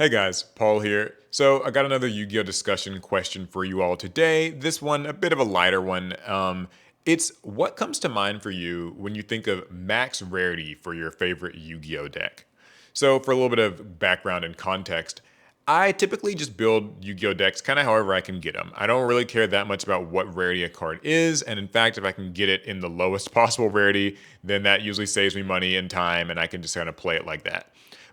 Hey guys, Paul here. So I got another Yu-Gi-Oh discussion question for you all today. This one, a bit of a lighter one. It's what comes to mind for you when you think of max rarity for your favorite Yu-Gi-Oh deck? So for a little bit of background and context, I typically just build Yu-Gi-Oh decks kind of however I can get them. I don't really care that much about what rarity a card is, and in fact, if I can get it in the lowest possible rarity, then that usually saves me money and time, and I can just kind of play it like that.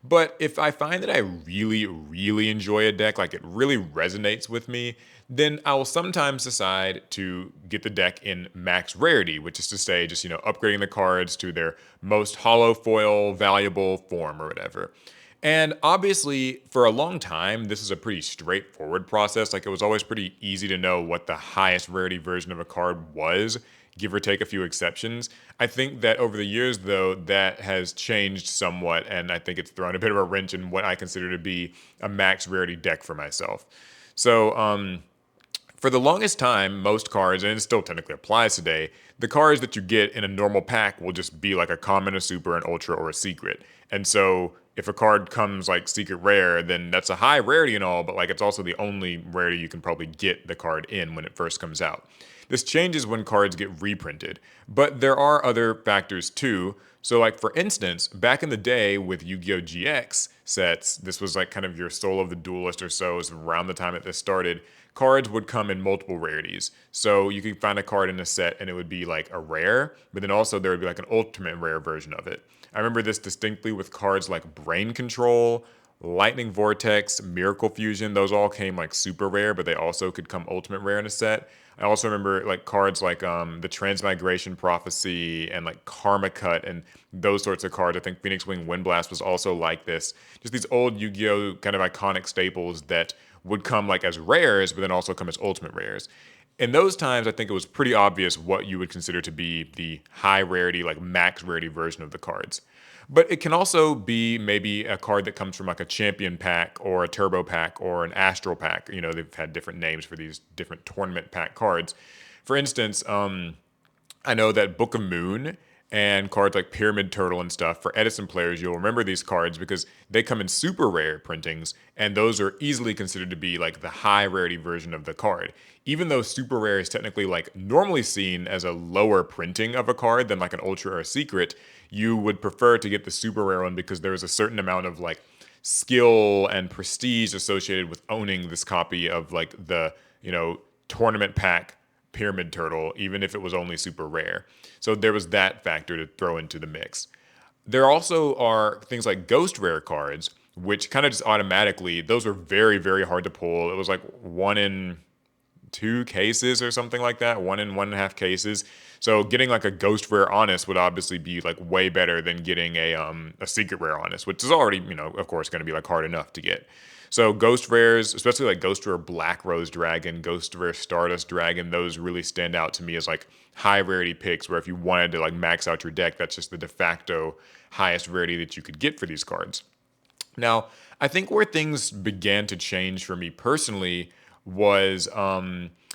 But if I find that I really, really enjoy a deck, like it really resonates with me, then I will sometimes decide to get the deck in max rarity, which is to say, just, upgrading the cards to their most hollow foil valuable form or whatever. And obviously, for a long time, this is a pretty straightforward process. Like, it was always pretty easy to know what the highest rarity version of a card was, give or take a few exceptions. I think that over the years, though, that has changed somewhat, and I think it's thrown a bit of a wrench in what I consider to be a max rarity deck for myself. So, for the longest time, most cards, and it still technically applies today, the cards that you get in a normal pack will just be like a common, a super, an ultra, or a secret. And so if a card comes like secret rare, then that's a high rarity and all, but like it's also the only rarity you can probably get the card in when it first comes out. This changes when cards get reprinted, but there are other factors too. So, like for instance, back in the day with Yu-Gi-Oh! GX sets, this was like kind of your Soul of the Duelist or so, is around the time that this started. Cards would come in multiple rarities. So you could find a card in a set and it would be like a rare, but then also there would be like an ultimate rare version of it. I remember this distinctly with cards like Brain Control, Lightning Vortex, Miracle Fusion. Those all came like super rare, but they also could come ultimate rare in a set. I also remember like cards like the Transmigration Prophecy and like Karma Cut and those sorts of cards. I think Phoenix Wing Windblast was also like this. Just these old Yu-Gi-Oh kind of iconic staples that would come like as rares, but then also come as ultimate rares. In those times, I think it was pretty obvious what you would consider to be the high rarity, like max rarity version of the cards. But it can also be maybe a card that comes from like a champion pack or a turbo pack or an astral pack. They've had different names for these different tournament pack cards. For instance, I know that Book of Moon and cards like Pyramid Turtle and stuff, for Edison players, you'll remember these cards because they come in super rare printings, and those are easily considered to be like the high rarity version of the card. Even though super rare is technically like normally seen as a lower printing of a card than like an ultra or a secret, you would prefer to get the super rare one because there is a certain amount of like skill and prestige associated with owning this copy of like the, tournament pack Pyramid Turtle, even if it was only super rare. So there was that factor to throw into the mix. There also are things like ghost rare cards, which kind of just automatically, those were very, very hard to pull. It was like one in two cases or something like that, one in 1.5 cases. So getting like a ghost rare honest would obviously be like way better than getting a secret rare honest, which is already, of course, going to be like hard enough to get. So ghost rares, especially like ghost rare Black Rose Dragon, ghost rare Stardust Dragon, those really stand out to me as like high rarity picks where if you wanted to like max out your deck, that's just the de facto highest rarity that you could get for these cards. Now, I think where things began to change for me personally was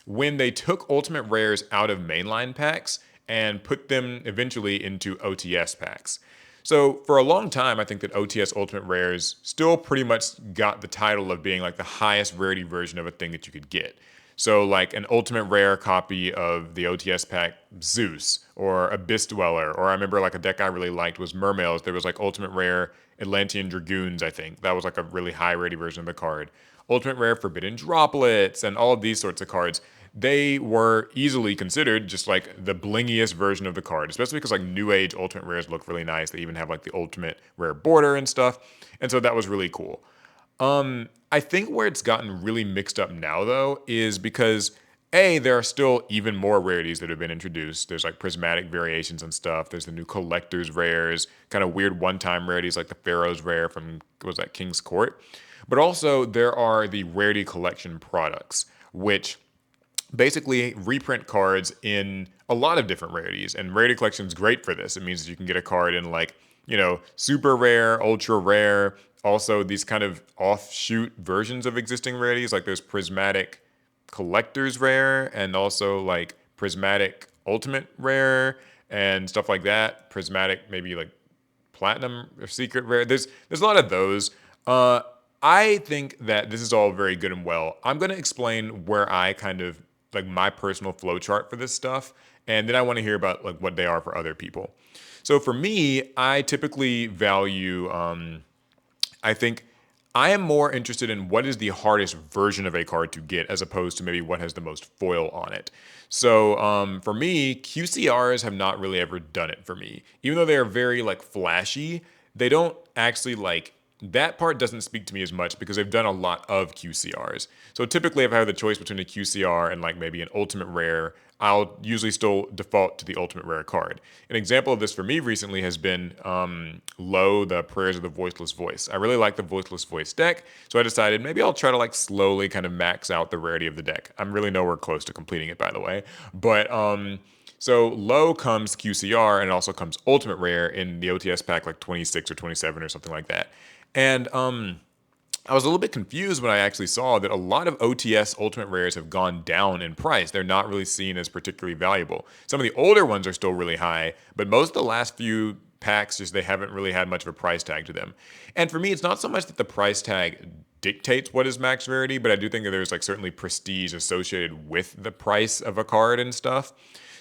when they took Ultimate Rares out of mainline packs and put them eventually into OTS packs. So for a long time, I think that OTS Ultimate Rares still pretty much got the title of being like the highest rarity version of a thing that you could get. So like an ultimate rare copy of the OTS pack Zeus or Abyss Dweller, or I remember like a deck I really liked was Mermails. There was like ultimate rare Atlantean Dragoons, I think. That was like a really high rarity version of the card. Ultimate rare Forbidden Droplets and all of these sorts of cards. They were easily considered just like the blingiest version of the card, especially because like new age ultimate rares look really nice. They even have like the ultimate rare border and stuff. And so that was really cool. I think where it's gotten really mixed up now, though, is because there are still even more rarities that have been introduced. There's like prismatic variations and stuff. There's the new collector's rares, kind of weird one-time rarities like the Pharaoh's rare from what was that King's Court. But also there are the rarity collection products, which basically reprint cards in a lot of different rarities. And rarity collection is great for this. It means that you can get a card in like, super rare, ultra rare, also these kind of offshoot versions of existing rarities. Like there's prismatic collector's rare and also like prismatic ultimate rare and stuff like that. Prismatic maybe like platinum or secret rare. There's a lot of those. I think that this is all very good and well. I'm going to explain where I kind of like my personal flow chart for this stuff, and then I want to hear about like what they are for other people. So for me, I typically value I think I am more interested in what is the hardest version of a card to get as opposed to maybe what has the most foil on it. So for me, QCRs have not really ever done it for me. Even though they are very like flashy, they don't actually like that part doesn't speak to me as much because they've done a lot of QCRs. So typically, if I have the choice between a QCR and like maybe an ultimate rare, I'll usually still default to the ultimate rare card. An example of this for me recently has been Low, the Prayers of the Voiceless Voice. I really like the Voiceless Voice deck, so I decided maybe I'll try to like slowly kind of max out the rarity of the deck. I'm really nowhere close to completing it, by the way. But so low comes QCR and it also comes ultimate rare in the OTS pack like 26 or 27 or something like that. And I was a little bit confused when I actually saw that a lot of OTS Ultimate Rares have gone down in price. They're not really seen as particularly valuable. Some of the older ones are still really high, but most of the last few packs just they haven't really had much of a price tag to them. And for me, it's not so much that the price tag dictates what is max rarity, but I do think that there's like certainly prestige associated with the price of a card and stuff.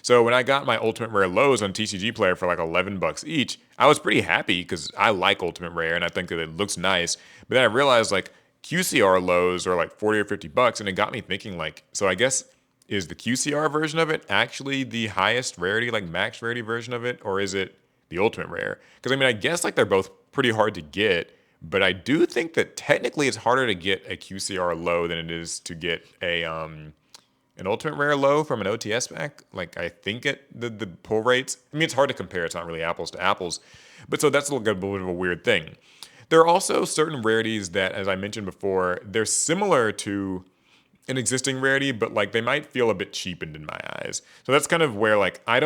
So when I got my Ultimate Rare lows on TCG Player for like $11 each, I was pretty happy because I like Ultimate Rare and I think that it looks nice. But then I realized like QCR lows are like 40 or $50, and it got me thinking like, so I guess is the QCR version of it actually the highest rarity, like max rarity version of it, or is it the Ultimate Rare? Because I mean, I guess like they're both pretty hard to get, but I do think that technically it's harder to get a QCR low than it is to get a an ultimate rare low from an OTS pack. Like I think the pull rates. I mean, it's hard to compare. It's not really apples to apples, but so that's a little bit of a weird thing. There are also certain rarities that, as I mentioned before, they're similar to an existing rarity, but like they might feel a bit cheapened in my eyes. So that's kind of where like I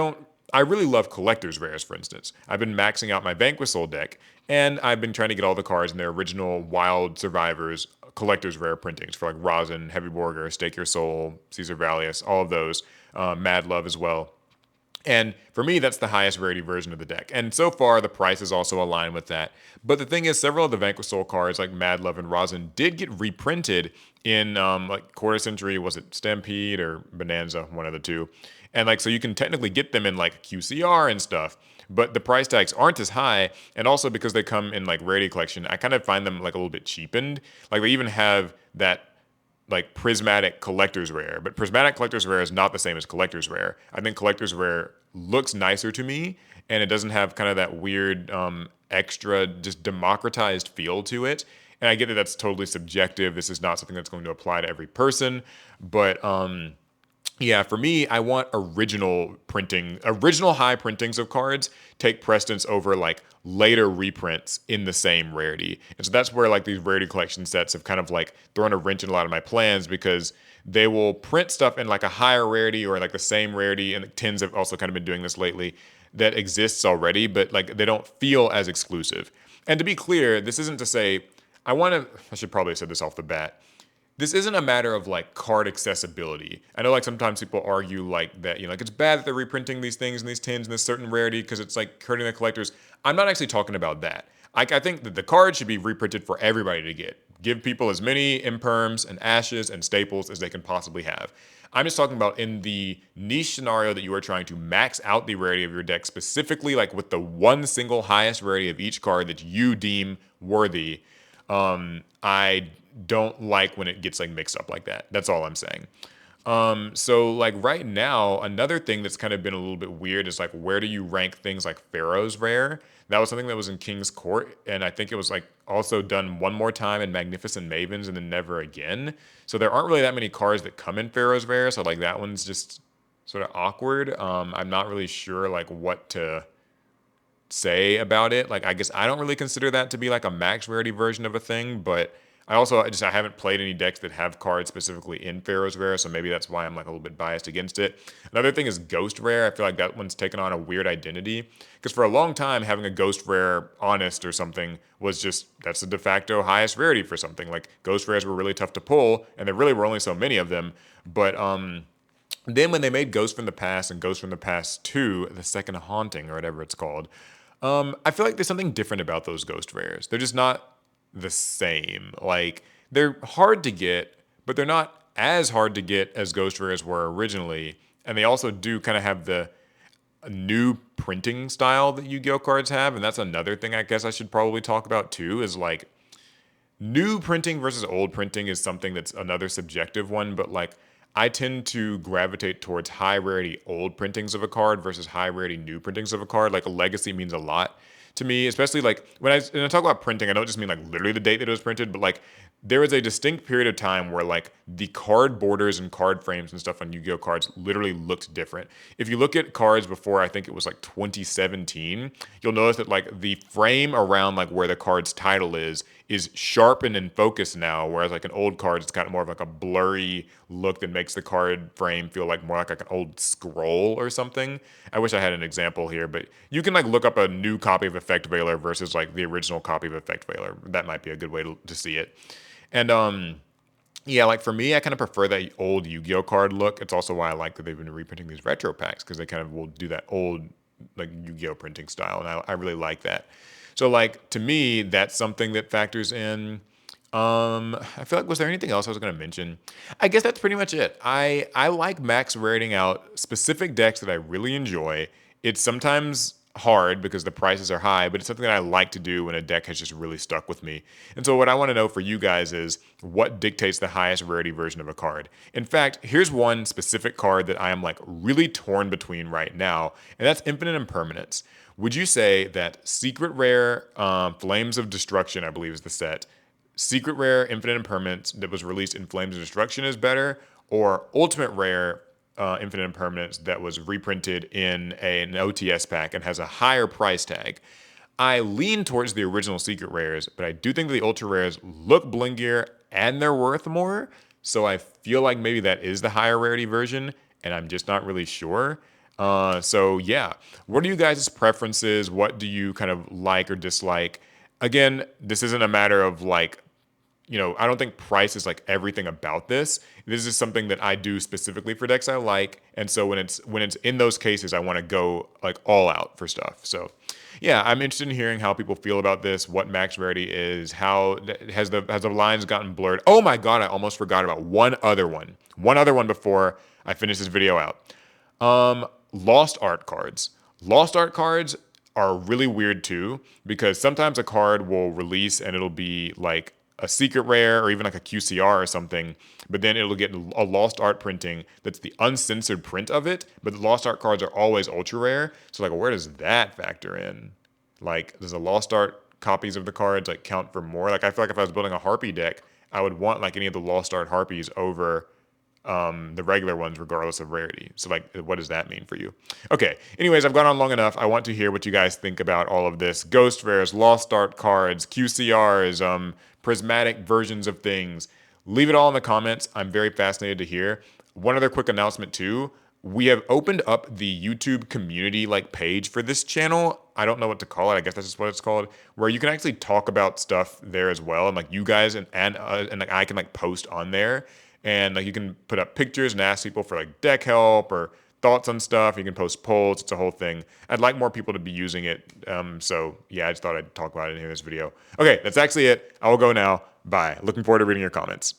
really love collector's rares, for instance. I've been maxing out my Vanquish Soul deck, and I've been trying to get all the cards in their original Wild Survivors collector's rare printings for like Rosin, Heavy Borger, Stake Your Soul, Caesar Valius, all of those, Mad Love as well. And for me, that's the highest rarity version of the deck. And so far, the price is also aligned with that. But the thing is, several of the Vanquish Soul cards, like Mad Love and Rosin, did get reprinted in like quarter century. Was it Stampede or Bonanza? One of the two. And like, so you can technically get them in like QCR and stuff. But the price tags aren't as high. And also because they come in like rarity collection, I kind of find them like a little bit cheapened. Like they even have that like prismatic collector's rare, but prismatic collector's rare is not the same as collector's rare. I think collector's rare looks nicer to me, and it doesn't have kind of that weird extra just democratized feel to it. And I get that that's totally subjective. This is not something that's going to apply to every person, but yeah, for me, I want original printing, original high printings of cards take precedence over like later reprints in the same rarity. And so that's where like these rarity collection sets have kind of like thrown a wrench in a lot of my plans because they will print stuff in like a higher rarity or like the same rarity. And Tins have also kind of been doing this lately that exists already, but like they don't feel as exclusive. And to be clear, this isn't to say I should probably have said this off the bat, this isn't a matter of like card accessibility. I know like sometimes people argue like that, you know, like it's bad that they're reprinting these things and these tins and this certain rarity because it's like hurting the collectors. I'm not actually talking about that. I think that the card should be reprinted for everybody to get. Give people as many imperms and ashes and staples as they can possibly have. I'm just talking about in the niche scenario that you are trying to max out the rarity of your deck, specifically like with the one single highest rarity of each card that you deem worthy. I don't like when it gets like mixed up like that. That's all I'm saying. So like right now, another thing that's kind of been a little bit weird is like where do you rank things like Pharaoh's Rare? That was something that was in King's Court, and I think it was like also done one more time in Magnificent Mavens and then never again. So there aren't really that many cards that come in Pharaoh's Rare, so like that one's just sort of awkward. I'm not really sure like what to say about it. Like I guess I don't really consider that to be like a max rarity version of a thing, but I haven't played any decks that have cards specifically in Pharaoh's Rare, so maybe that's why I'm like a little bit biased against it. Another thing is Ghost Rare. I feel like that one's taken on a weird identity because for a long time having a Ghost Rare Honest or something was just that's the de facto highest rarity for something. Like Ghost Rares were really tough to pull, and there really were only so many of them. But then when they made Ghost from the Past and Ghost from the Past 2, the Second Haunting or whatever it's called, I feel like there's something different about those Ghost Rares. They're just not the same. Like they're hard to get, but they're not as hard to get as ghost rares were originally. And they also do kind of have the new printing style that Yu-Gi-Oh cards have, and that's another thing I guess I should probably talk about too. Is like new printing versus old printing is something that's another subjective one, but like I tend to gravitate towards high rarity old printings of a card versus high rarity new printings of a card. Like a legacy means a lot to me, especially like when I talk about printing, I don't just mean like literally the date that it was printed, but like there was a distinct period of time where like the card borders and card frames and stuff on Yu-Gi-Oh cards literally looked different. If you look at cards before, I think it was like 2017, you'll notice that like the frame around like where the card's title is sharpened and focused now, whereas like an old card, it's kind of more of like a blurry look that makes the card frame feel like more like an old scroll or something. I wish I had an example here, but you can like look up a new copy of Effect Veiler versus like the original copy of Effect Veiler. That might be a good way to see it. And yeah, like for me, I kind of prefer that old Yu-Gi-Oh card look. It's also why I like that they've been reprinting these retro packs because they kind of will do that old like Yu-Gi-Oh printing style, and I really like that. So like to me, that's something that factors in. I feel like was there anything else I was going to mention? I guess that's pretty much it. I like max rating out specific decks that I really enjoy. It's sometimes hard because the prices are high, but it's something that I like to do when a deck has just really stuck with me. And so what I want to know for you guys is what dictates the highest rarity version of a card. In fact, here's one specific card that I am like really torn between right now, and that's Infinite Impermanence. Would you say that Secret Rare Flames of Destruction, I believe is the set, Secret Rare Infinite Impermanence that was released in Flames of Destruction is better, or Ultimate Rare Infinite Impermanence that was reprinted in an OTS pack and has a higher price tag? I lean towards the original Secret Rares, but I do think that the Ultra Rares look blinkier and they're worth more. So I feel like maybe that is the higher rarity version, and I'm just not really sure. So yeah, what are you guys' preferences? What do you kind of like or dislike? Again, this isn't a matter of like, I don't think price is like everything about this. This is something that I do specifically for decks I like, and so when it's in those cases, I want to go like all out for stuff. So, yeah, I'm interested in hearing how people feel about this. What max rarity is? How has the lines gotten blurred? Oh my god, I almost forgot about one other one. One other one before I finish this video out. Lost art cards. Lost art cards are really weird too because sometimes a card will release and it'll be like a secret rare or even like a QCR or something, but then it'll get a lost art printing that's the uncensored print of it, but the lost art cards are always ultra rare. So like where does that factor in? Like does the lost art copies of the cards like count for more? Like I feel like if I was building a Harpy deck, I would want like any of the lost art Harpies over the regular ones, regardless of rarity. So, like, what does that mean for you? Okay. Anyways, I've gone on long enough. I want to hear what you guys think about all of this: ghost rares, lost art cards, QCRs, prismatic versions of things. Leave it all in the comments. I'm very fascinated to hear. One other quick announcement too. We have opened up the YouTube community like page for this channel. I don't know what to call it. I guess that's just what it's called, where you can actually talk about stuff there as well, and like you guys and like I can like post on there. And like you can put up pictures and ask people for like deck help or thoughts on stuff. You can post polls. It's a whole thing. I'd like more people to be using it. So yeah, I just thought I'd talk about it in this video. Okay, that's actually it. I will go now. Bye. Looking forward to reading your comments.